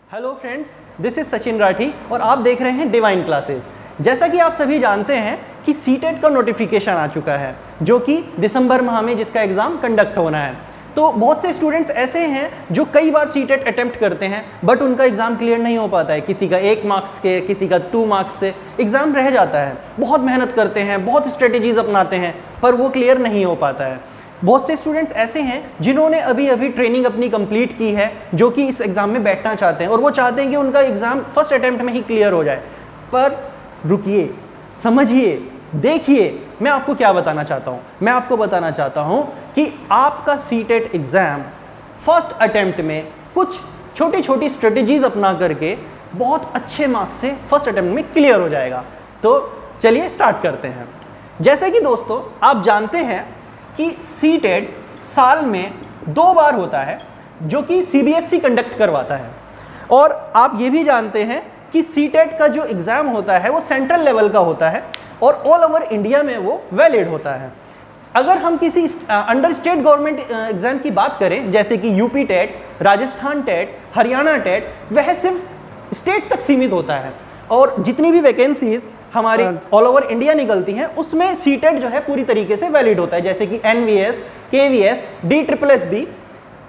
Hello friends, this is Sachin Rathi और आप देख रहे हैं डिवाइन क्लासेस। जैसा कि आप सभी जानते हैं कि सीटेट का नोटिफिकेशन आ चुका है जो कि दिसंबर माह में जिसका एग्ज़ाम कंडक्ट होना है। तो बहुत से स्टूडेंट्स ऐसे हैं जो कई बार सीटेट अटेम्प्ट करते हैं बट उनका एग्ज़ाम क्लियर नहीं हो पाता है। किसी का 1 मार्क्स के, किसी का 2 मार्क्स से एग्ज़ाम रह जाता है। बहुत मेहनत करते हैं, बहुत स्ट्रेटेजीज अपनाते हैं पर वो क्लियर नहीं हो पाता है। बहुत से स्टूडेंट्स ऐसे हैं जिन्होंने अभी अभी ट्रेनिंग अपनी कंप्लीट की है जो कि इस एग्ज़ाम में बैठना चाहते हैं और वो चाहते हैं कि उनका एग्ज़ाम फर्स्ट अटेम्प्ट में ही क्लियर हो जाए। पर रुकिए, समझिए, देखिए, मैं आपको क्या बताना चाहता हूँ। मैं आपको बताना चाहता हूँ कि आपका सीटेट एग्ज़ाम फर्स्ट अटेम्प्ट में कुछ छोटी छोटी स्ट्रेटजीज अपना करके बहुत अच्छे मार्क्स से फर्स्ट अटेम्प्ट में क्लियर हो जाएगा। तो चलिए स्टार्ट करते हैं। जैसे कि दोस्तों आप जानते हैं कि सीटेट साल में 2 बार होता है जो कि सीबीएसई कंडक्ट करवाता है। और आप ये भी जानते हैं कि सीटेट का जो एग्ज़ाम होता है वो सेंट्रल लेवल का होता है और ऑल ओवर इंडिया में वो वैलिड होता है। अगर हम किसी अंडर स्टेट गवर्नमेंट एग्ज़ाम की बात करें जैसे कि UP TET, Rajasthan TET, Haryana TET, वह सिर्फ स्टेट तक सीमित होता है और जितनी भी वैकेंसीज हमारी ऑल ओवर इंडिया निकलती हैं उसमें सीटेट जो है पूरी तरीके से वैलिड होता है। जैसे कि एनवीएस, केवीएस, DSSB,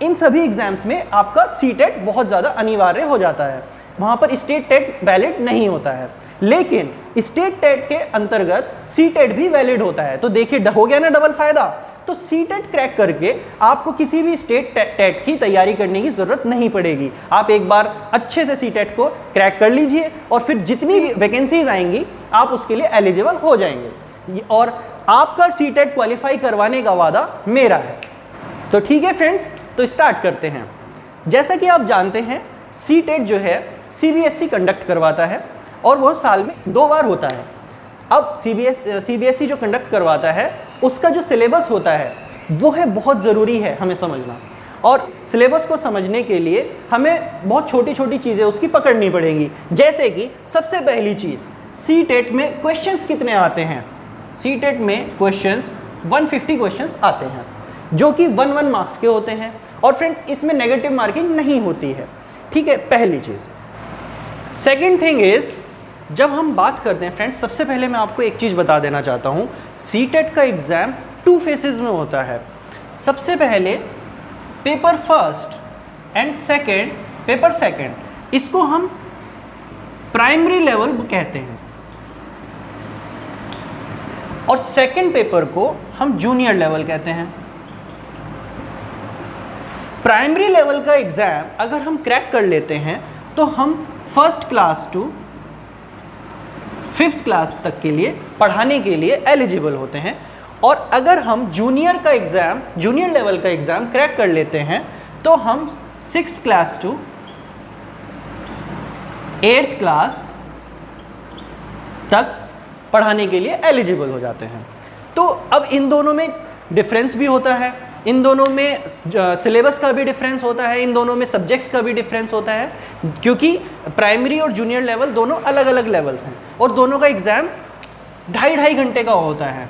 इन सभी एग्जाम्स में आपका सीटेट बहुत ज़्यादा अनिवार्य हो जाता है। वहाँ पर स्टेट टेट वैलिड नहीं होता है, लेकिन स्टेट टेट के अंतर्गत सीटेट भी वैलिड होता है। तो देखिए, हो गया ना डबल फायदा। तो सीटेट क्रैक करके आपको किसी भी स्टेट टेट की तैयारी करने की ज़रूरत नहीं पड़ेगी। आप एक बार अच्छे से सीटेट को क्रैक कर लीजिए और फिर जितनी भी वैकेंसीज आएंगी आप उसके लिए एलिजिबल हो जाएंगे और आपका सीटेट क्वालिफाई करवाने का वादा मेरा है। तो ठीक है फ्रेंड्स, तो स्टार्ट करते हैं। जैसा कि आप जानते हैं सीटेट जो है सीबीएसई कंडक्ट करवाता है और वो साल में 2 बार होता है। अब सीबीएसई जो कंडक्ट करवाता है उसका जो सिलेबस होता है वो है बहुत ज़रूरी है हमें समझना। और सिलेबस को समझने के लिए हमें बहुत छोटी छोटी चीज़ें उसकी पकड़नी पड़ेंगी। जैसे कि सबसे पहली चीज़, सीटेट में क्वेश्चंस कितने आते हैं। सीटेट में क्वेश्चंस 150 क्वेश्चंस आते हैं जो कि 1 मार्क्स के होते हैं और फ्रेंड्स इसमें नेगेटिव मार्किंग नहीं होती है। ठीक है, पहली चीज़। सेकेंड थिंग इज़, जब हम बात करते हैं फ्रेंड्स, सबसे पहले मैं आपको एक चीज़ बता देना चाहता हूँ। सीटेट का एग्ज़ाम 2 फेसेस में होता है। सबसे पहले paper first and second, paper second, इसको हम प्राइमरी लेवल कहते हैं और सेकेंड पेपर को हम जूनियर लेवल कहते हैं। प्राइमरी लेवल का एग्ज़ाम अगर हम क्रैक कर लेते हैं तो हम first class to 5th class तक के लिए पढ़ाने के लिए एलिजिबल होते हैं। और अगर हम जूनियर का एग्ज़ाम, जूनियर लेवल का एग्ज़ाम क्रैक कर लेते हैं तो हम 6th class to 8th class तक पढ़ाने के लिए एलिजिबल हो जाते हैं। तो अब इन दोनों में डिफरेंस भी होता है, इन दोनों में सिलेबस का भी डिफरेंस होता है, इन दोनों में सब्जेक्ट्स का भी डिफरेंस होता है, क्योंकि प्राइमरी और जूनियर लेवल दोनों अलग अलग लेवल्स हैं और दोनों का एग्ज़ाम 2.5 घंटे का होता है।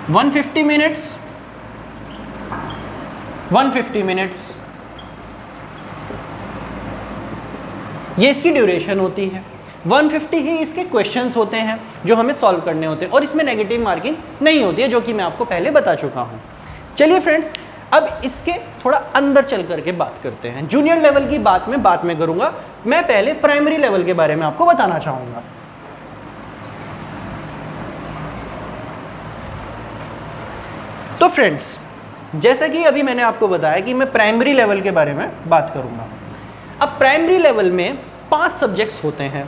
150 मिनट्स, 150 मिनट्स, ये इसकी ड्यूरेशन होती है। 150 ही इसके क्वेश्चंस होते हैं जो हमें सॉल्व करने होते हैं और इसमें नेगेटिव मार्किंग नहीं होती है, जो कि मैं आपको पहले बता चुका हूँ। चलिए फ्रेंड्स, अब इसके थोड़ा अंदर चल करके बात करते हैं। जूनियर लेवल की बात मैं बाद में करूँगा, मैं पहले प्राइमरी लेवल के बारे में आपको बताना चाहूँगा। तो फ्रेंड्स, जैसा कि अभी मैंने आपको बताया कि मैं प्राइमरी लेवल के बारे में बात करूँगा। अब प्राइमरी लेवल में 5 सब्जेक्ट्स होते हैं।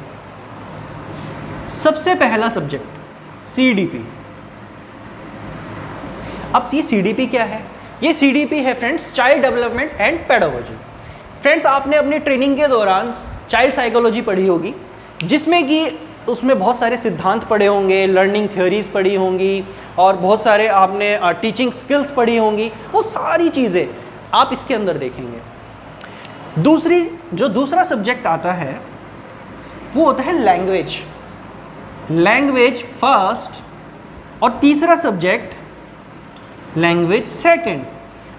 सबसे पहला सब्जेक्ट CDP। अब ये CDP क्या है? ये CDP है friends child development and pedagogy. Friends, आपने अपने ट्रेनिंग के दौरान चाइल्ड साइकोलॉजी पढ़ी होगी जिसमें कि उसमें बहुत सारे सिद्धांत पढ़े होंगे, लर्निंग थ्योरीज पढ़ी होंगी और बहुत सारे आपने टीचिंग स्किल्स पढ़ी होंगी। वो सारी चीज़ें आप इसके अंदर देखेंगे। दूसरा सब्जेक्ट आता है वो होता है लैंग्वेज। लैंग्वेज फर्स्ट और तीसरा सब्जेक्ट लैंग्वेज सेकंड।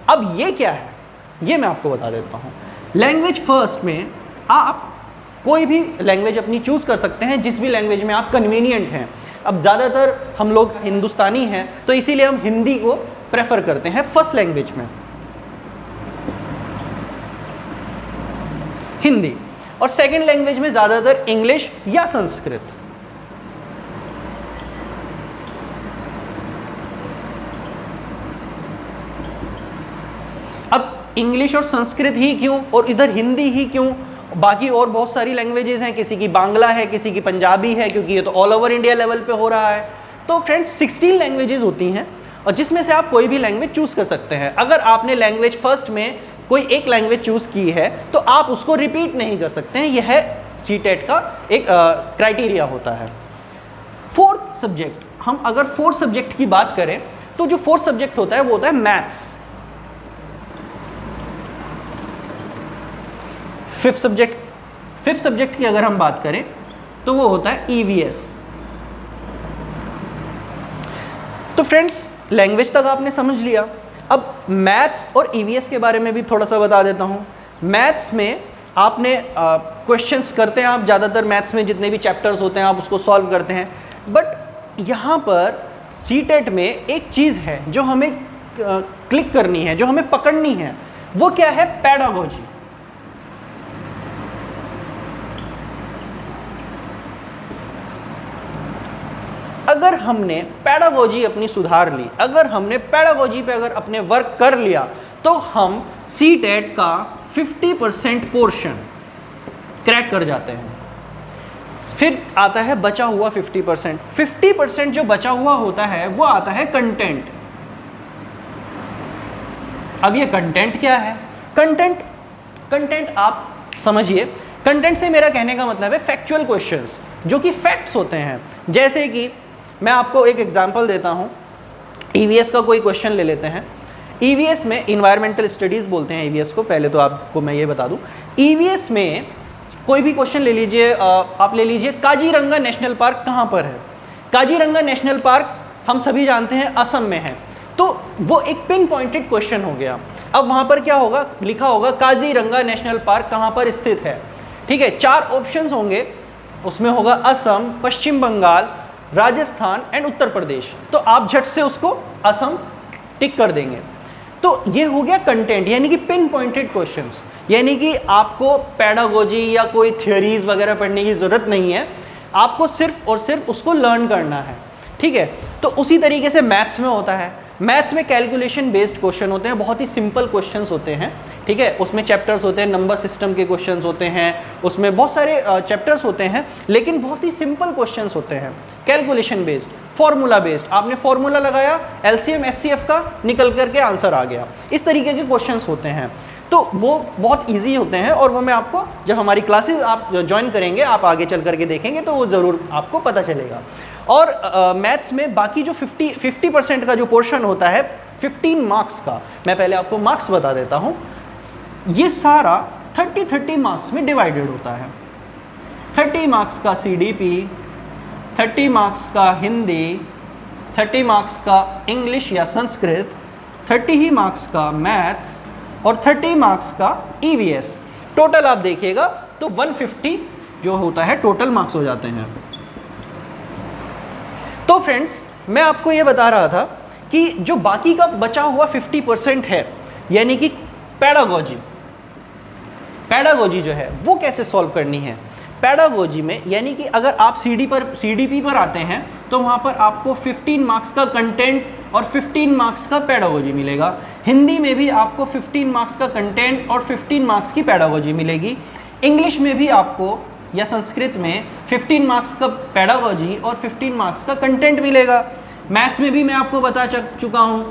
अब ये क्या है ये मैं आपको बता देता हूँ। लैंग्वेज फर्स्ट में आप कोई भी लैंग्वेज अपनी चूज़ कर सकते हैं, जिस भी लैंग्वेज में आप कन्वीनियंट हैं। अब ज़्यादातर हम लोग हिंदुस्तानी हैं, तो इसीलिए हम हिंदी को प्रेफर करते हैं फर्स्ट लैंग्वेज में, हिंदी। और सेकंड लैंग्वेज में ज़्यादातर इंग्लिश या संस्कृत। अब इंग्लिश और संस्कृत ही क्यों और इधर हिंदी ही क्यों? बाकी और बहुत सारी लैंग्वेजेस हैं, किसी की बांग्ला है, किसी की पंजाबी है, क्योंकि ये तो ऑल ओवर इंडिया लेवल पे हो रहा है। तो फ्रेंड्स 16 लैंग्वेजेस होती हैं और जिसमें से आप कोई भी लैंग्वेज चूज़ कर सकते हैं। अगर आपने लैंग्वेज फर्स्ट में कोई एक लैंग्वेज चूज़ की है तो आप उसको रिपीट नहीं कर सकते हैं। यह सीटेट का एक क्राइटेरिया होता है। फोर्थ सब्जेक्ट, हम अगर फोर्थ सब्जेक्ट की बात करें तो जो फोर्थ सब्जेक्ट होता है वो होता है मैथ्स। फिफ्थ सब्जेक्ट की अगर हम बात करें तो वो होता है ईवीएस। तो फ्रेंड्स लैंग्वेज तक आपने समझ लिया। अब मैथ्स और ईवीएस के बारे में भी थोड़ा सा बता देता हूँ। मैथ्स में आपने क्वेश्चंस करते हैं, आप ज़्यादातर मैथ्स में जितने भी चैप्टर्स होते हैं आप उसको सॉल्व करते हैं। बट यहाँ पर सीटेट में एक चीज़ है जो हमें क्लिक करनी है, जो हमें पकड़नी है, वो क्या है? पेडागोजी। अगर हमने पेडागोजी अपनी सुधार ली, अगर हमने पेडागोजी पे अगर अपने वर्क कर लिया, तो हम सीटेट का 50% पोर्शन क्रैक कर जाते हैं। फिर आता है बचा हुआ 50%। 50% जो बचा हुआ होता है वो आता है कंटेंट। अब ये कंटेंट क्या है? कंटेंट आप समझिए, कंटेंट से मेरा कहने का मतलब है फैक्चुअल क्वेश्चंस, जो कि फैक्ट्स होते हैं। जैसे कि मैं आपको एक एग्जांपल देता हूँ, ईवीएस का कोई क्वेश्चन ले लेते हैं। ईवीएस में इन्वायरमेंटल स्टडीज़ बोलते हैं ईवीएस को, पहले तो आपको मैं ये बता दूँ। ईवीएस में कोई भी क्वेश्चन ले लीजिए, आप ले लीजिए काजीरंगा नेशनल पार्क कहाँ पर है। काजीरंगा नेशनल पार्क हम सभी जानते हैं असम में है, तो वो एक पिन पॉइंटेड क्वेश्चन हो गया। अब वहाँ पर क्या होगा? लिखा होगा काजीरंगा नेशनल पार्क कहाँ पर स्थित है। ठीक है, 4 ऑप्शंस होंगे, उसमें होगा असम, पश्चिम बंगाल, राजस्थान एंड उत्तर प्रदेश। तो आप झट से उसको असम टिक कर देंगे। तो ये हो गया कंटेंट, यानी कि पिन पॉइंटेड क्वेश्चंस। यानी कि आपको पेडागोजी या कोई थ्योरीज वगैरह पढ़ने की ज़रूरत नहीं है, आपको सिर्फ और सिर्फ उसको लर्न करना है। ठीक है, तो उसी तरीके से मैथ्स में होता है। मैथ्स में कैलकुलेशन बेस्ड क्वेश्चन होते हैं, बहुत ही सिंपल क्वेश्चंस होते हैं। ठीक है, उसमें चैप्टर्स होते हैं, नंबर सिस्टम के क्वेश्चंस होते हैं, उसमें बहुत सारे चैप्टर्स होते हैं, लेकिन बहुत ही सिंपल क्वेश्चंस होते हैं। कैलकुलेशन बेस्ड, फॉर्मूला बेस्ड, आपने फॉर्मूला लगाया, एलसीएम एचसीएफ का निकल करके आंसर आ गया। इस तरीके के क्वेश्चंस होते हैं, तो वो बहुत ईजी होते हैं। और वो मैं आपको जब हमारी क्लासेस आप ज्वाइन करेंगे, आप आगे चल करके देखेंगे तो वो ज़रूर आपको पता चलेगा। और मैथ्स में बाकी जो 50% का जो पोर्शन होता है 15 मार्क्स का, मैं पहले आपको मार्क्स बता देता हूँ। ये सारा 30 मार्क्स में डिवाइडेड होता है। 30 मार्क्स का सीडीपी, 30 मार्क्स का हिंदी, 30 मार्क्स का इंग्लिश या संस्कृत, 30 ही मार्क्स का मैथ्स और 30 मार्क्स का ईवीएस। टोटल आप देखिएगा तो 150 जो होता है टोटल मार्क्स हो जाते हैं। तो फ्रेंड्स मैं आपको ये बता रहा था कि जो बाकी का बचा हुआ 50% है, यानी कि पेडागोजी जो है वो कैसे सॉल्व करनी है। पेडागोजी में यानी कि अगर आप सीडीपी पर आते हैं तो वहाँ पर आपको 15 मार्क्स का कंटेंट और 15 मार्क्स का पेडागोजी मिलेगा। हिंदी में भी आपको 15 मार्क्स का कंटेंट और 15 मार्क्स की पेडागोजी मिलेगी। इंग्लिश में भी आपको या संस्कृत में 15 मार्क्स का पेडागोजी और 15 मार्क्स का कंटेंट मिलेगा। मैथ्स में भी मैं आपको बता चुका हूँ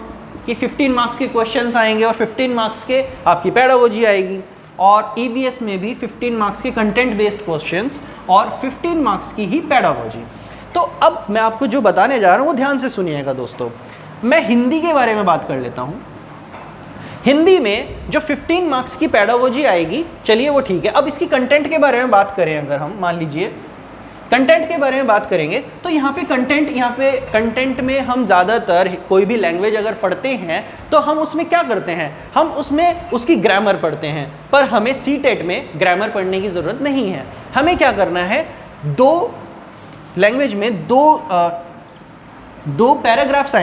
कि 15 मार्क्स के क्वेश्चंस आएंगे और 15 मार्क्स के आपकी पेडागोजी आएगी। और ईवीएस में भी 15 मार्क्स के कंटेंट बेस्ड क्वेश्चंस और 15 मार्क्स की ही पेडागोजी। तो अब मैं आपको जो बताने जा रहा हूँ वो ध्यान से सुनिएगा दोस्तों। मैं हिंदी के बारे में बात कर लेता हूँ। हिंदी में जो 15 मार्क्स की पेडागोजी आएगी, चलिए वो ठीक है। अब इसकी कंटेंट के बारे में बात करें, अगर हम मान लीजिए कंटेंट के बारे में बात करेंगे तो यहाँ पे कंटेंट में हम ज़्यादातर कोई भी लैंग्वेज अगर पढ़ते हैं तो हम उसमें क्या करते हैं, हम उसमें उसकी ग्रामर पढ़ते हैं। पर हमें सीटेट में ग्रामर पढ़ने की ज़रूरत नहीं है। हमें क्या करना है, दो लैंग्वेज में दो पैराग्राफ्स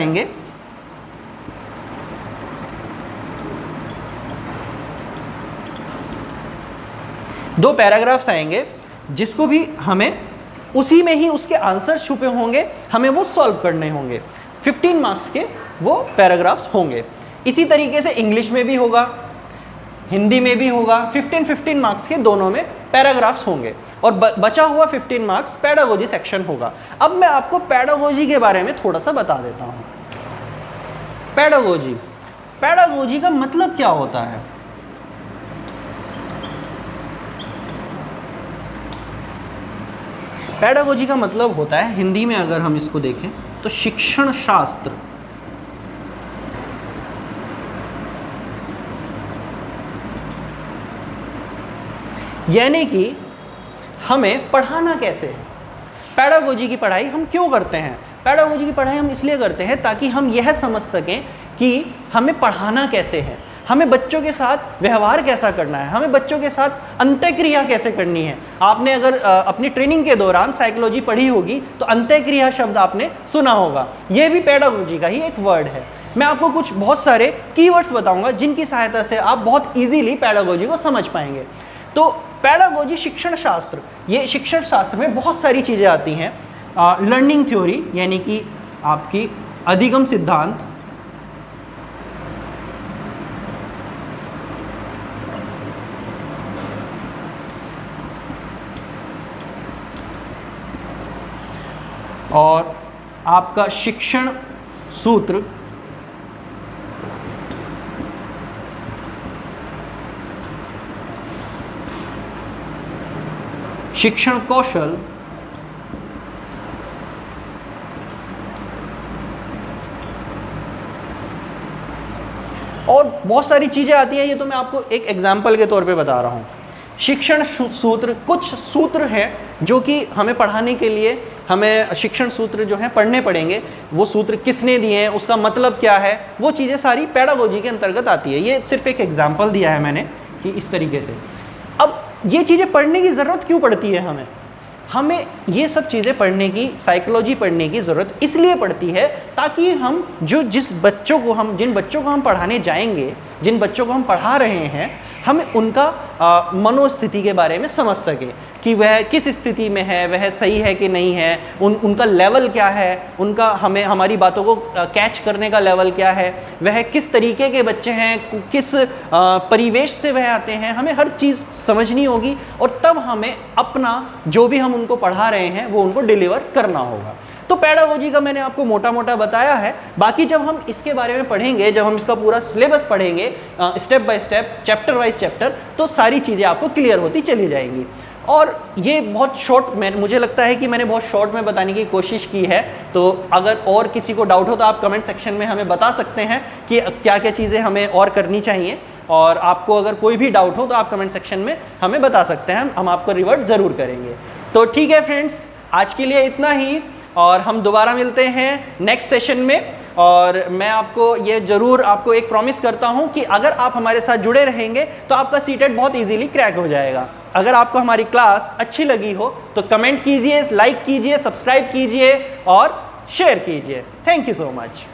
आएंगे, जिसको भी हमें उसी में ही उसके आंसर छुपे होंगे, हमें वो सॉल्व करने होंगे। 15 मार्क्स के वो पैराग्राफ्स होंगे। इसी तरीके से इंग्लिश में भी होगा, हिंदी में भी होगा। 15 मार्क्स के दोनों में पैराग्राफ्स होंगे और बचा हुआ 15 मार्क्स पेडागोजी सेक्शन होगा। अब मैं आपको पेडागोजी के बारे में थोड़ा सा बता देता हूँ। पेडागोजी का मतलब क्या होता है? पेडागोजी का मतलब होता है, हिंदी में अगर हम इसको देखें तो शिक्षण शास्त्र। यानी कि हमें पढ़ाना कैसे है। पेडागोजी की पढ़ाई हम क्यों करते हैं? पेडागोजी की पढ़ाई हम इसलिए करते हैं ताकि हम यह समझ सकें कि हमें पढ़ाना कैसे है, हमें बच्चों के साथ व्यवहार कैसा करना है, हमें बच्चों के साथ अंत्यक्रिया कैसे करनी है। आपने अगर अपनी ट्रेनिंग के दौरान साइकोलॉजी पढ़ी होगी तो अंत्यक्रिया शब्द आपने सुना होगा। यह भी पेडागोजी का ही एक वर्ड है। मैं आपको कुछ बहुत सारे कीवर्ड्स बताऊंगा जिनकी सहायता से आप बहुत इजीली पेडागोजी को समझ पाएंगे। तो पेडागोजी शिक्षण शास्त्र, ये शिक्षण शास्त्र में बहुत सारी चीज़ें आती हैं। लर्निंग थ्योरी यानी कि आपकी अधिगम सिद्धांत, और आपका शिक्षण सूत्र, शिक्षण कौशल, और बहुत सारी चीज़ें आती हैं। ये तो मैं आपको एक एग्जाम्पल के तौर पे बता रहा हूँ। शिक्षण सूत्र, कुछ सूत्र हैं जो कि हमें पढ़ाने के लिए हमें शिक्षण सूत्र जो हैं पढ़ने पड़ेंगे। वो सूत्र किसने दिए हैं, उसका मतलब क्या है, वो चीज़ें सारी पेडागोजी के अंतर्गत आती है। ये सिर्फ एक एग्जाम्पल दिया है मैंने कि इस तरीके से। अब ये चीज़ें पढ़ने की ज़रूरत क्यों पड़ती है हमें ये सब चीज़ें पढ़ने की, साइकोलॉजी पढ़ने की ज़रूरत इसलिए पड़ती है ताकि हम जिन बच्चों को हम पढ़ाने जाएंगे, जिन बच्चों को हम पढ़ा रहे हैं, हमें उनका मनोस्थिति के बारे में समझ सके कि वह किस स्थिति में है, वह सही है कि नहीं है, उनका लेवल क्या है, उनका हमारी बातों को कैच करने का लेवल क्या है, वह किस तरीके के बच्चे हैं, किस परिवेश से वह आते हैं। हमें हर चीज़ समझनी होगी और तब हमें अपना जो भी हम उनको पढ़ा रहे हैं वो उनको डिलीवर करना होगा। तो पेडागोजी का मैंने आपको मोटा मोटा बताया है। बाकी जब हम इसके बारे में पढ़ेंगे, जब हम इसका पूरा सिलेबस पढ़ेंगे step by step, chapter wise chapter, तो सारी चीज़ें आपको क्लियर होती चली जाएंगी। और ये बहुत शॉर्ट, मुझे लगता है कि मैंने बहुत शॉर्ट में बताने की कोशिश की है। तो अगर और किसी को डाउट हो तो आप कमेंट सेक्शन में हमें बता सकते हैं कि क्या क्या चीज़ें हमें और करनी चाहिए। और आपको अगर कोई भी डाउट हो तो आप कमेंट सेक्शन में हमें बता सकते हैं, हम आपको रिवर्ट ज़रूर करेंगे। तो ठीक है फ्रेंड्स, आज के लिए इतना ही और हम दोबारा मिलते हैं नेक्स्ट सेशन में। और मैं आपको ये ज़रूर आपको एक प्रॉमिस करता हूँ कि अगर आप हमारे साथ जुड़े रहेंगे तो आपका सीटेट बहुत इजीली क्रैक हो जाएगा। अगर आपको हमारी क्लास अच्छी लगी हो तो कमेंट कीजिए, लाइक कीजिए, सब्सक्राइब कीजिए और शेयर कीजिए। Thank you so much.